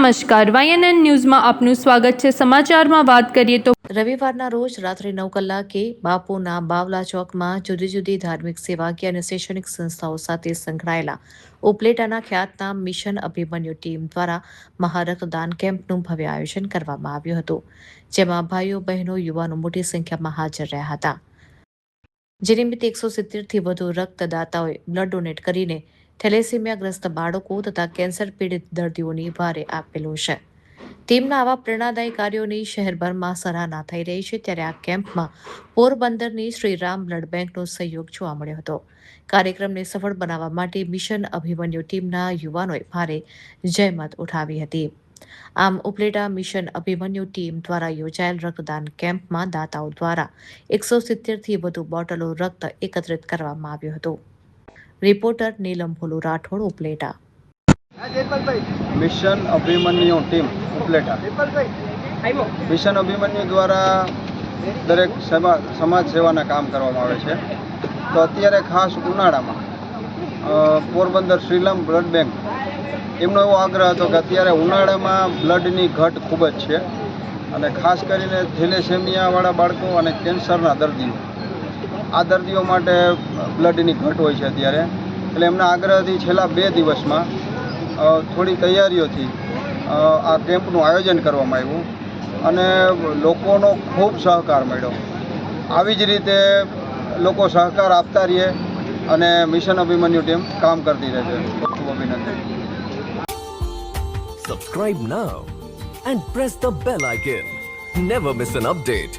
નમસ્કાર, YNN ન્યૂઝમાં આપનું સ્વાગત છે। સમાચારમાં વાત કરીએ તો રવિવારના રોજ રાત્રે 9 કલાકે બાપુના બાવલા ચોકમાં જુદી જુદી ધાર્મિક સેવાકીય અને શૈક્ષણિક સંસ્થાઓ સાથે સંકળાયેલા ઉપલેટાના ખ્યાતનામ મિશન અભિમન્યુ ટીમ દ્વારા મહારક્તદાન કેમ્પનું ભવ્ય આયોજન કરવામાં આવ્યું હતું, જેમાં ભાઈઓ બહેનો યુવાનો મોટી સંખ્યામાં હાજર રહ્યા હતા। જે નિમિત્તે 170થી વધુ રક્તદાતાઓએ બ્લડ ડોનેટ કરીને થેલેસીમિયાગ્રસ્ત બાળકો તથા કેન્સર પીડિત દર્દીઓની ભારે આપેલું છે। ટીમના આવા પ્રેરણાદાયી કાર્યોની શહેરભરમાં સરાહના થઈ રહી છે, ત્યારે આ કેમ્પમાં પોરબંદરની શ્રીરામ બ્લડ બેંકનો સહયોગ જોવા મળ્યો હતો। કાર્યક્રમને સફળ બનાવવા માટે મિશન અભિમન્યુ ટીમના યુવાનોએ ભારે જહેમત ઉઠાવી હતી। આમ ઉપલેટા મિશન અભિમન્યુ ટીમ દ્વારા યોજાયેલ રક્તદાન કેમ્પમાં દાતાઓ દ્વારા 170થી વધુ બોટલો રક્ત એકત્રિત કરવામાં આવ્યું હતું। Reporter Neelam Bholu Rathod, Upleta. Mission Abhimanyu team Upleta. Mission Abhimanyu દ્વારા દરેક સમાજ સેવાના કામ કરવામાં આવે છે। તો અત્યારે ખાસ ઉનાળામાં પોરબંદર શ્રીરામ બ્લડ બેંક એમનો એવો આગ્રહ હતો કે અત્યારે ઉનાળામાં બ્લડની ઘટ ખૂબ જ છે, અને ખાસ કરીને થેલેસેમિયાવાળા બાળકો અને કેન્સરના દર્દીઓ, આ દર્દીઓ માટે બ્લડની ઘટ હોય છે અત્યારે। એટલે એમના આગ્રહથી છેલ્લા 2 દિવસમાં થોડી તૈયારીઓથી આ કેમ્પનું આયોજન કરવામાં આવ્યું, અને લોકોનો ખૂબ સહકાર મળ્યો। આવી જ રીતે લોકો સહકાર આપતા રહે અને મિશન અભિમન્યુ ટીમ કામ કરતી રહે છે। ખૂબ અભિનંદન। Subscribe now and press the bell icon. Never miss an update.